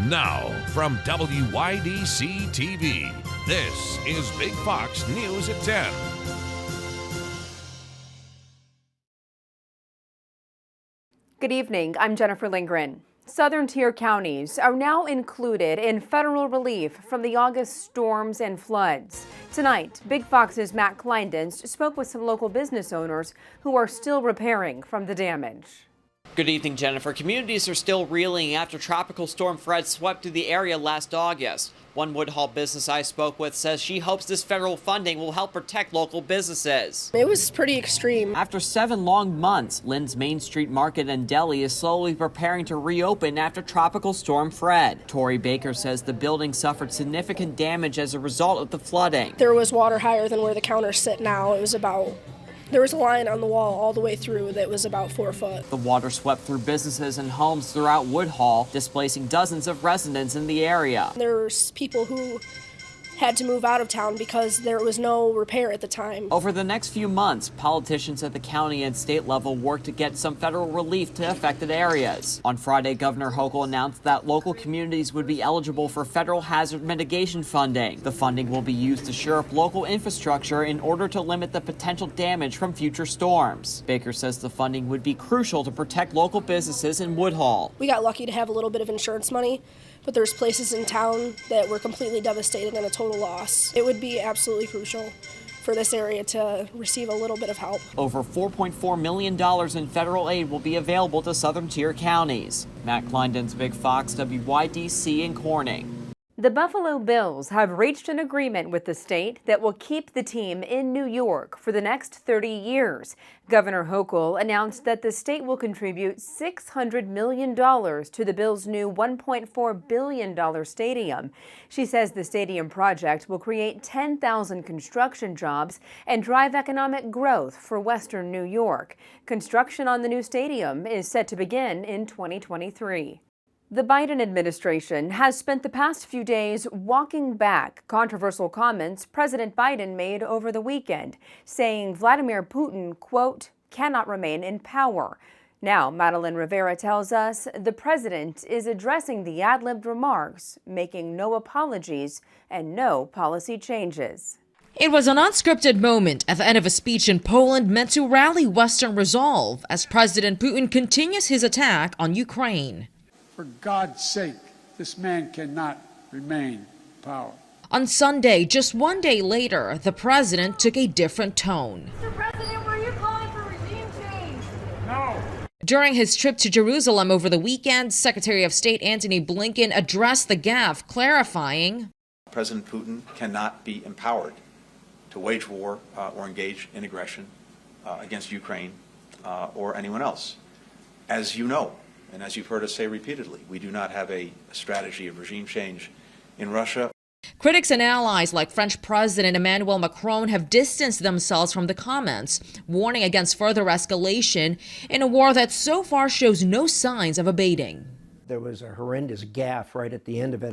Now, from WYDC TV, this is Big Fox News at 10. Good evening, I'm Jennifer Lindgren. Southern tier counties are now included in federal relief from the August storms and floods. Tonight, Big Fox's Matt Kleindienst spoke with some local business owners who are still repairing from the damage. Good evening, Jennifer. Communities are still reeling after Tropical Storm Fred swept through the area last August. One Woodhull business I spoke with says she hopes this federal funding will help protect local businesses. It was pretty extreme. After 7 long months, Lynn's Main Street Market and Deli is slowly preparing to reopen after Tropical Storm Fred. Tori Baker says the building suffered significant damage as a result of the flooding. There was water higher than where the counters sit now. There was a line on the wall all the way through that was about 4 foot. The water swept through businesses and homes throughout Woodhull, displacing dozens of residents in the area. There's people who had to move out of town because there was no repair at the time. Over the next few months, politicians at the county and state level worked to get some federal relief to affected areas. On Friday, Governor Hochul announced that local communities would be eligible for federal hazard mitigation funding. The funding will be used to shore up local infrastructure in order to limit the potential damage from future storms. Baker says the funding would be crucial to protect local businesses in Woodhull. We got lucky to have a little bit of insurance money, but there's places in town that were completely devastated and a total loss. It would be absolutely crucial for this area to receive a little bit of help. Over $4.4 million in federal aid will be available to southern tier counties. Matt Kleindienst, Big Fox, WYDC in Corning. The Buffalo Bills have reached an agreement with the state that will keep the team in New York for the next 30 years. Governor Hochul announced that the state will contribute $600 million to the Bills' new $1.4 billion stadium. She says the stadium project will create 10,000 construction jobs and drive economic growth for Western New York. Construction on the new stadium is set to begin in 2023. The Biden administration has spent the past few days walking back controversial comments President Biden made over the weekend, saying Vladimir Putin, quote, cannot remain in power. Now, Madeline Rivera tells us the president is addressing the ad-libbed remarks, making no apologies and no policy changes. It was an unscripted moment at the end of a speech in Poland meant to rally Western resolve as President Putin continues his attack on Ukraine. For God's sake, this man cannot remain in power. On Sunday, just one day later, the president took a different tone. Mr. President, were you calling for regime change? No. During his trip to Jerusalem over the weekend, Secretary of State Antony Blinken addressed the gaffe, clarifying, President Putin cannot be empowered to wage war or engage in aggression against Ukraine or anyone else. As you know, and as you've heard us say repeatedly, we do not have a strategy of regime change in Russia. Critics and allies like French President Emmanuel Macron have distanced themselves from the comments, warning against further escalation in a war that so far shows no signs of abating. There was a horrendous gaffe right at the end of it.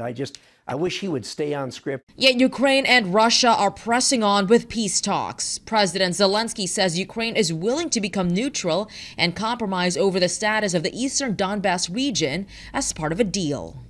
I wish he would stay on script. Yet Ukraine and Russia are pressing on with peace talks. President Zelensky says Ukraine is willing to become neutral and compromise over the status of the eastern Donbass region as part of a deal.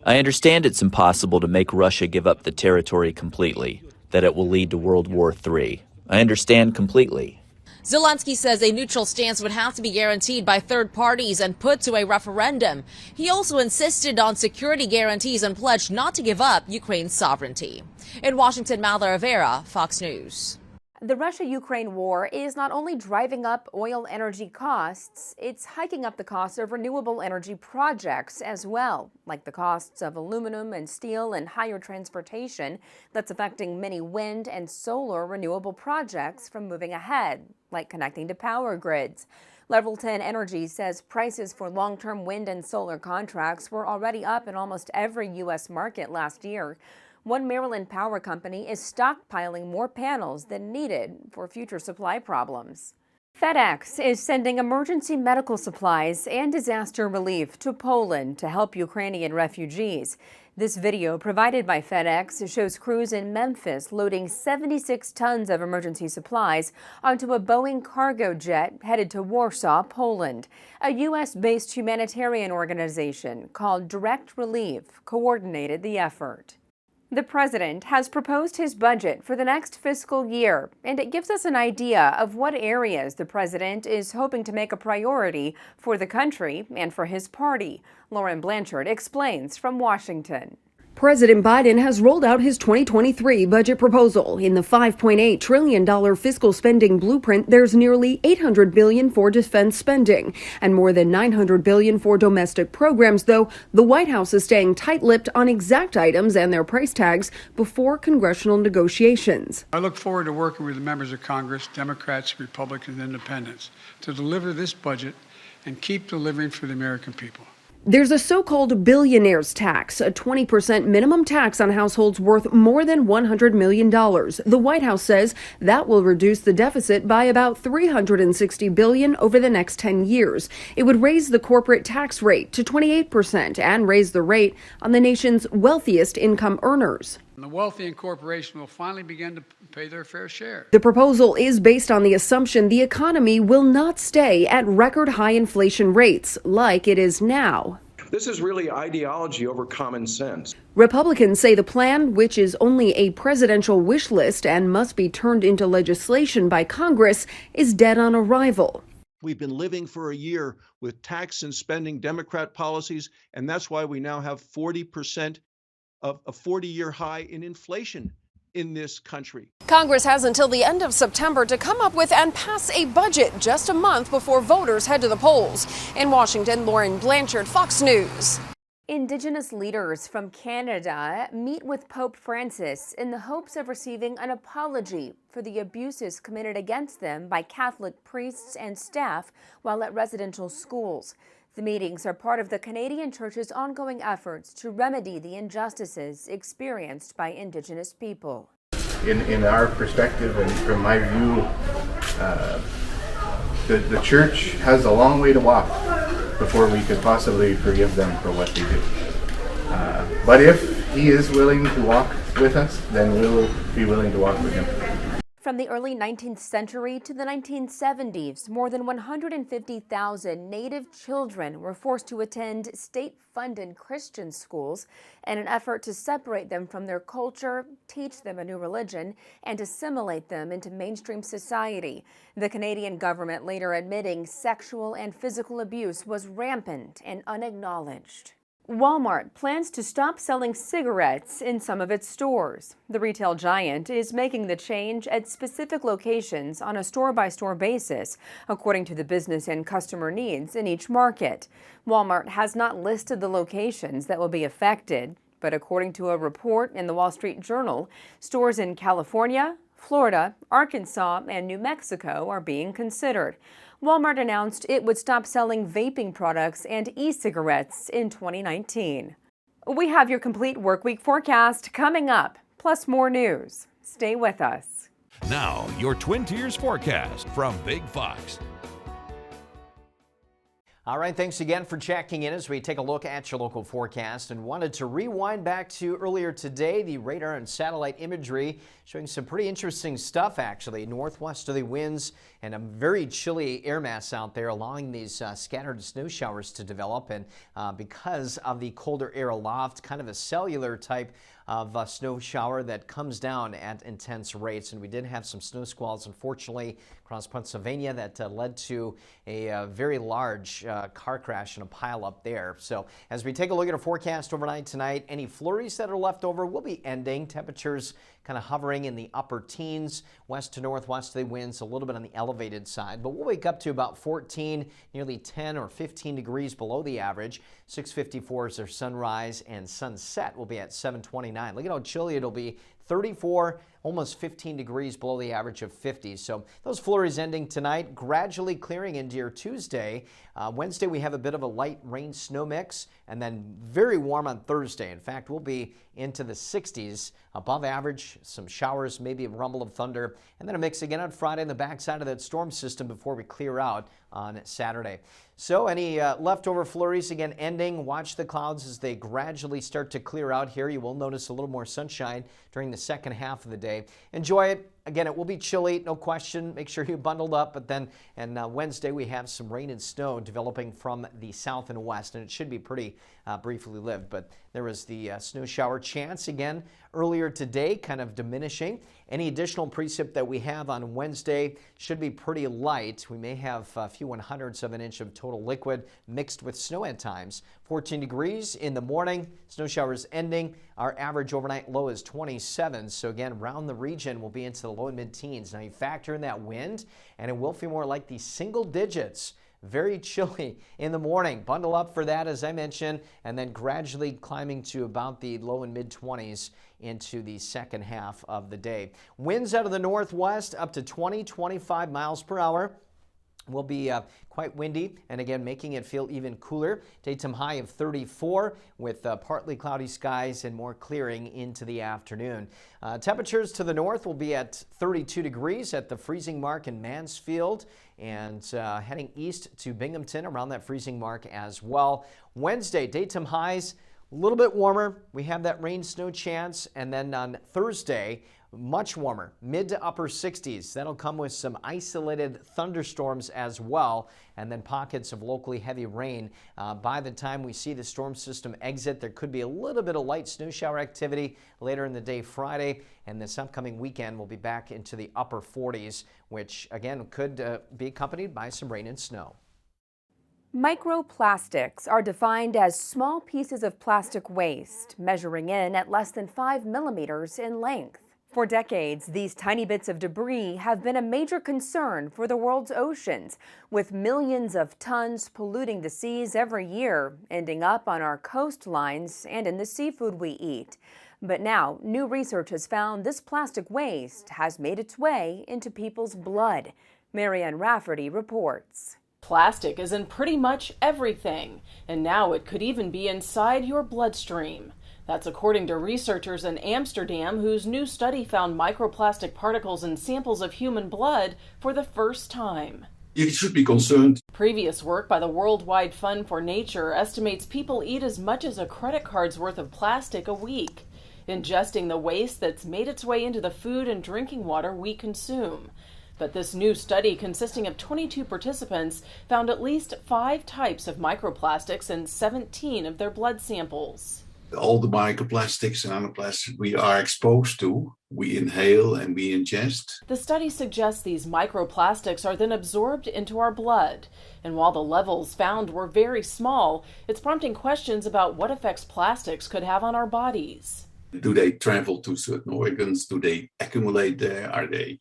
I understand it's impossible to make Russia give up the territory completely, that it will lead to World War III. I understand completely. Zelensky says a neutral stance would have to be guaranteed by third parties and put to a referendum. He also insisted on security guarantees and pledged not to give up Ukraine's sovereignty. In Washington, Madeline Rivera, Fox News. The Russia-Ukraine war is not only driving up oil energy costs, it's hiking up the costs of renewable energy projects as well, like the costs of aluminum and steel and higher transportation that's affecting many wind and solar renewable projects from moving ahead, like connecting to power grids. Level 10 Energy says prices for long-term wind and solar contracts were already up in almost every U.S. market last year. One Maryland power company is stockpiling more panels than needed for future supply problems. FedEx is sending emergency medical supplies and disaster relief to Poland to help Ukrainian refugees. This video provided by FedEx shows crews in Memphis loading 76 tons of emergency supplies onto a Boeing cargo jet headed to Warsaw, Poland. A U.S.-based humanitarian organization called Direct Relief coordinated the effort. The president has proposed his budget for the next fiscal year, and it gives us an idea of what areas the president is hoping to make a priority for the country and for his party. Lauren Blanchard explains from Washington. President Biden has rolled out his 2023 budget proposal. In the $5.8 trillion fiscal spending blueprint, there's nearly $800 billion for defense spending and more than $900 billion for domestic programs, though the White House is staying tight-lipped on exact items and their price tags before congressional negotiations. I look forward to working with the members of Congress, Democrats, Republicans, and Independents, to deliver this budget and keep delivering for the American people. There's a so-called billionaire's tax, a 20% minimum tax on households worth more than $100 million. The White House says that will reduce the deficit by about $360 billion over the next 10 years. It would raise the corporate tax rate to 28% and raise the rate on the nation's wealthiest income earners. And the wealthy and corporation will finally begin to pay their fair share. The proposal is based on the assumption the economy will not stay at record high inflation rates like it is now. This is really ideology over common sense. Republicans say the plan, which is only a presidential wish list and must be turned into legislation by Congress, is dead on arrival. We've been living for a year with tax and spending Democrat policies, and that's why we now have 40% of a 40-year high in inflation in this country. Congress has until the end of September to come up with and pass a budget just a month before voters head to the polls. In Washington, Lauren Blanchard, Fox News. Indigenous leaders from Canada meet with Pope Francis in the hopes of receiving an apology for the abuses committed against them by Catholic priests and staff while at residential schools. The meetings are part of the Canadian Church's ongoing efforts to remedy the injustices experienced by Indigenous people. In our perspective and from my view, the Church has a long way to walk before we could possibly forgive them for what they did. But if he is willing to walk with us, then we'll be willing to walk with him. From the early 19th century to the 1970s, more than 150,000 Native children were forced to attend state-funded Christian schools in an effort to separate them from their culture, teach them a new religion, and assimilate them into mainstream society. The Canadian government later admitting sexual and physical abuse was rampant and unacknowledged. Walmart plans to stop selling cigarettes in some of its stores. The retail giant is making the change at specific locations on a store-by-store basis, according to the business and customer needs in each market. Walmart has not listed the locations that will be affected, but according to a report in the Wall Street Journal, stores in California, Florida, Arkansas, and New Mexico are being considered. Walmart announced it would stop selling vaping products and e-cigarettes in 2019. We have your complete workweek forecast coming up, plus more news. Stay with us. Now, your Twin Tiers forecast from Big Fox. All right, thanks again for checking in as we take a look at your local forecast, and wanted to rewind back to earlier today, the radar and satellite imagery showing some pretty interesting stuff actually. Northwesterly winds and a very chilly air mass out there, allowing these scattered snow showers to develop, and because of the colder air aloft, kind of a cellular type of snow shower that comes down at intense rates. And we did have some snow squalls, unfortunately, across Pennsylvania that led to a very large car crash and a pile up there. So as we take a look at our forecast overnight tonight, any flurries that are left over will be ending. Temperatures kind of hovering in the upper teens, west to northwesterly winds a little bit on the elevated side, but we'll wake up to about 14, nearly 10 or 15 degrees below the average. 6:54 is our sunrise, and sunset will be at 7:29. Look at how chilly it'll be 34, almost 15 degrees below the average of 50. So those flurries ending tonight, gradually clearing into your Tuesday. Wednesday, we have a bit of a light rain snow mix, and then very warm on Thursday. In fact, we'll be into the 60s, above average, some showers, maybe a rumble of thunder, and then a mix again on Friday on the backside of that storm system before we clear out on Saturday. So any leftover flurries again ending. Watch the clouds as they gradually start to clear out here. You will notice a little more sunshine during the second half of the day. Enjoy it. Again, it will be chilly, no question. Make sure you're bundled up. But then on Wednesday, we have some rain and snow developing from the south and west, and it should be pretty briefly lived. But there was the snow shower chance again earlier today, kind of diminishing. Any additional precip that we have on Wednesday should be pretty light. We may have a few 100ths of an inch of total liquid mixed with snow at times. 14 degrees in the morning, snow showers ending. Our average overnight low is 27. So again, around the region, we'll be into the low and mid-teens. Now you factor in that wind, and it will feel more like the single digits. Very chilly in the morning. Bundle up for that, as I mentioned, and then gradually climbing to about the low and mid-20s into the second half of the day. Winds out of the northwest up to 20-25 miles per hour. Will be quite windy, and again making it feel even cooler. Daytime high of 34 with partly cloudy skies and more clearing into the afternoon. Temperatures to the north will be at 32 degrees at the freezing mark in Mansfield, and heading east to Binghamton around that freezing mark as well. Wednesday, daytime highs a little bit warmer. We have that rain snow chance, and then on Thursday, much warmer, mid to upper 60s. That'll come with some isolated thunderstorms as well, and then pockets of locally heavy rain. By the time we see the storm system exit, there could be a little bit of light snow shower activity later in the day Friday, and this upcoming weekend we'll be back into the upper 40s, which again could be accompanied by some rain and snow. Microplastics are defined as small pieces of plastic waste, measuring in at less than 5 millimeters in length. For decades, these tiny bits of debris have been a major concern for the world's oceans, with millions of tons polluting the seas every year, ending up on our coastlines and in the seafood we eat. But now, new research has found this plastic waste has made its way into people's blood. Marianne Rafferty reports. Plastic is in pretty much everything, and now it could even be inside your bloodstream. That's according to researchers in Amsterdam, whose new study found microplastic particles in samples of human blood for the first time. You should be concerned. Previous work by the Worldwide Fund for Nature estimates people eat as much as a credit card's worth of plastic a week, ingesting the waste that's made its way into the food and drinking water we consume. But this new study, consisting of 22 participants, found at least 5 types of microplastics in 17 of their blood samples. All the microplastics and nanoplastics we are exposed to, we inhale and we ingest. The study suggests these microplastics are then absorbed into our blood. And while the levels found were very small, it's prompting questions about what effects plastics could have on our bodies. Do they travel to certain organs? Do they accumulate there? Are they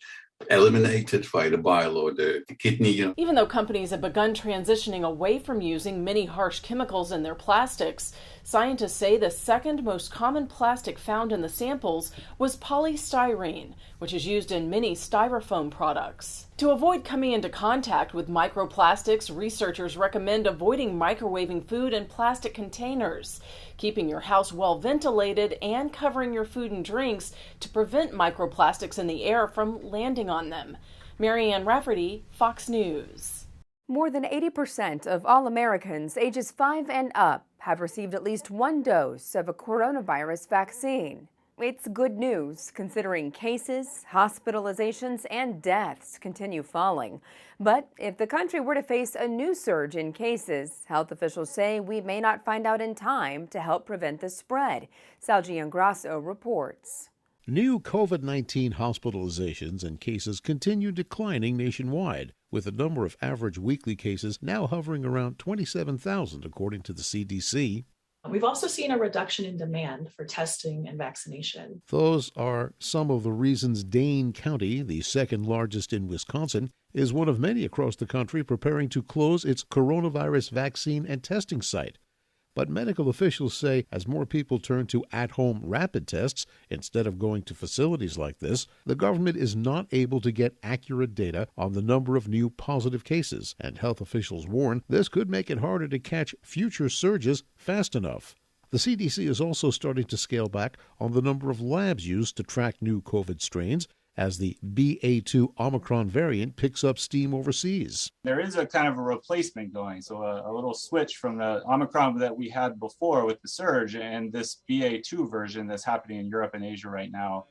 eliminated via the bile or the kidney? Even though companies have begun transitioning away from using many harsh chemicals in their plastics, scientists say the second most common plastic found in the samples was polystyrene, which is used in many styrofoam products. To avoid coming into contact with microplastics, researchers recommend avoiding microwaving food in plastic containers, keeping your house well ventilated, and covering your food and drinks to prevent microplastics in the air from landing on them. Marianne Rafferty, Fox News. More than 80% of all Americans ages 5 and up have received at least one dose of a coronavirus vaccine. It's good news considering cases, hospitalizations, and deaths continue falling. But if the country were to face a new surge in cases, health officials say we may not find out in time to help prevent the spread. Salji Ingrasso reports. New COVID-19 hospitalizations and cases continue declining nationwide, with the number of average weekly cases now hovering around 27,000, according to the CDC. We've also seen a reduction in demand for testing and vaccination. Those are some of the reasons Dane County, the second largest in Wisconsin, is one of many across the country preparing to close its coronavirus vaccine and testing site. But medical officials say as more people turn to at-home rapid tests instead of going to facilities like this, the government is not able to get accurate data on the number of new positive cases, and health officials warn this could make it harder to catch future surges fast enough. The CDC is also starting to scale back on the number of labs used to track new COVID strains as the BA2 Omicron variant picks up steam overseas. There is a kind of a replacement going, so a little switch from the Omicron that we had before with the surge and this BA2 version that's happening in Europe and Asia right now.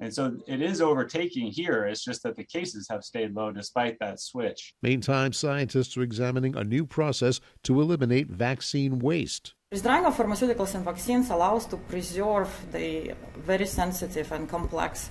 And so it is overtaking here. It's just that the cases have stayed low despite that switch. Meantime, scientists are examining a new process to eliminate vaccine waste. Drying of pharmaceuticals and vaccines allows to preserve the very sensitive and complex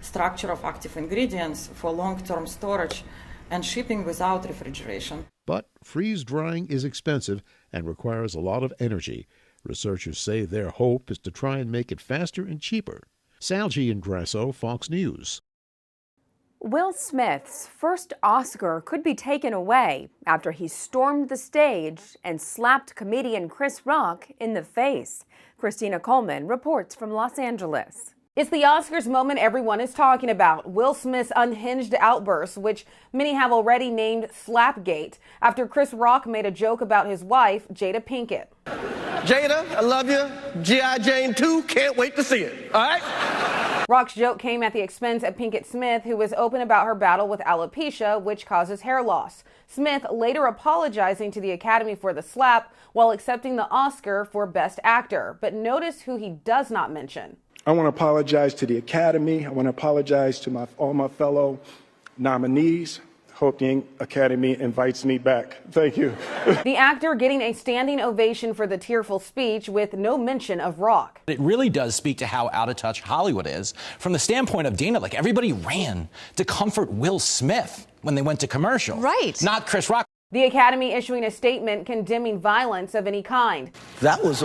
structure of active ingredients for long-term storage and shipping without refrigeration. But freeze drying is expensive and requires a lot of energy. Researchers say their hope is to try and make it faster and cheaper. Salji Ingrasso, Fox News. Will Smith's first Oscar could be taken away after he stormed the stage and slapped comedian Chris Rock in the face. Christina Coleman reports from Los Angeles. It's the Oscars moment everyone is talking about. Will Smith's unhinged outburst, which many have already named Slapgate, after Chris Rock made a joke about his wife, Jada Pinkett. Jada, I love you. G.I. Jane 2, can't wait to see it. All right? Rock's joke came at the expense of Pinkett Smith, who was open about her battle with alopecia, which causes hair loss. Smith later apologizing to the Academy for the slap while accepting the Oscar for Best Actor. But notice who he does not mention. I want to apologize to the Academy. I want to apologize to all my fellow nominees. Hope the Academy invites me back. Thank you. The actor getting a standing ovation for the tearful speech with no mention of Rock. It really does speak to how out of touch Hollywood is from the standpoint of Dana. Like, everybody ran to comfort Will Smith when they went to commercial. Right. Not Chris Rock. The Academy issuing a statement condemning violence of any kind. That was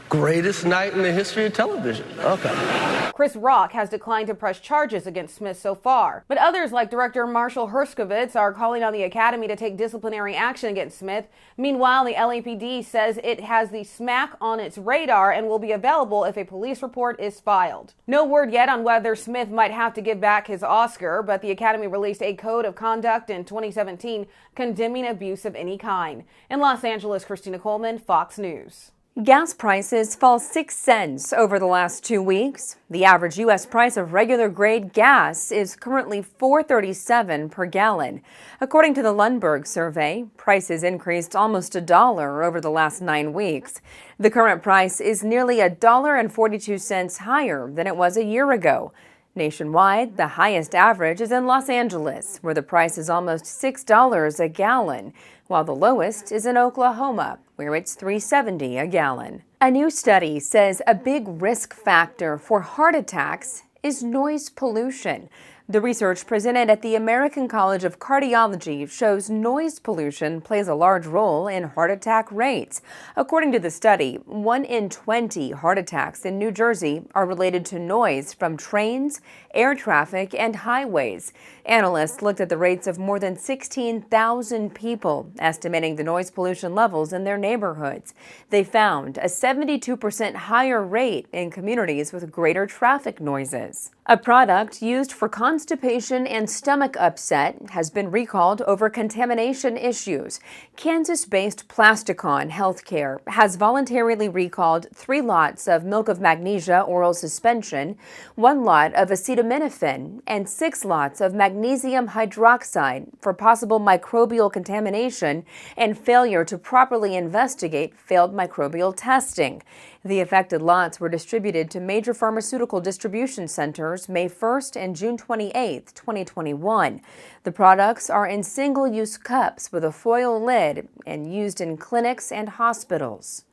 greatest night in the history of television. Okay. Chris Rock has declined to press charges against Smith so far, but others like director Marshall Herskovitz are calling on the Academy to take disciplinary action against Smith. Meanwhile, the LAPD says it has the smack on its radar and will be available if a police report is filed. No word yet on whether Smith might have to give back his Oscar, but the Academy released a code of conduct in 2017 condemning abuse of any kind. In Los Angeles, Christina Coleman, Fox News. Gas prices fall 6 cents over the last 2 weeks. The average U.S. price of regular grade gas is currently $4.37 per gallon. According to the Lundberg survey, prices increased almost $1 over the last 9 weeks. The current price is nearly $1.42 higher than it was a year ago. Nationwide, the highest average is in Los Angeles, where the price is almost $6 a gallon, while the lowest is in Oklahoma, where it's $3.70 a gallon. A new study says a big risk factor for heart attacks is noise pollution. The research presented at the American College of Cardiology shows noise pollution plays a large role in heart attack rates. According to the study, 1 in 20 heart attacks in New Jersey are related to noise from trains, air traffic, and highways. Analysts looked at the rates of more than 16,000 people, estimating the noise pollution levels in their neighborhoods. They found a 72% higher rate in communities with greater traffic noises. A product used for constipation and stomach upset has been recalled over contamination issues. Kansas-based Plasticon Healthcare has voluntarily recalled 3 lots of milk of magnesia oral suspension, 1 lot of acetaminophen, and 6 lots of magnesium hydroxide for possible microbial contamination and failure to properly investigate failed microbial testing. The affected lots were distributed to major pharmaceutical distribution centers May 1st and June 28, 2021. The products are in single-use cups with a foil lid and used in clinics and hospitals.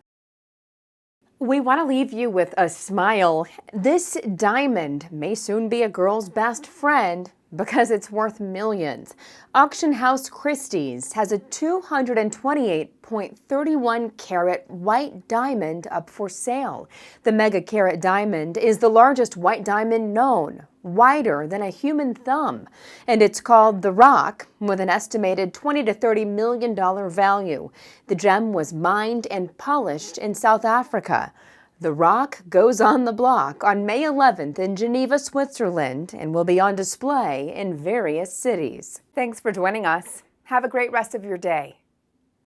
We want to leave you with a smile. This diamond may soon be a girl's best friend, Because it's worth millions. Auction house Christie's has a 228.31 carat white diamond up for sale. The mega carat diamond is the largest white diamond known, wider than a human thumb, and it's called the Rock, with an estimated $20 to $30 million value. The gem was mined and polished in South Africa. The Rock goes on the block on May 11th in Geneva, Switzerland, and will be on display in various cities. Thanks for joining us. Have a great rest of your day.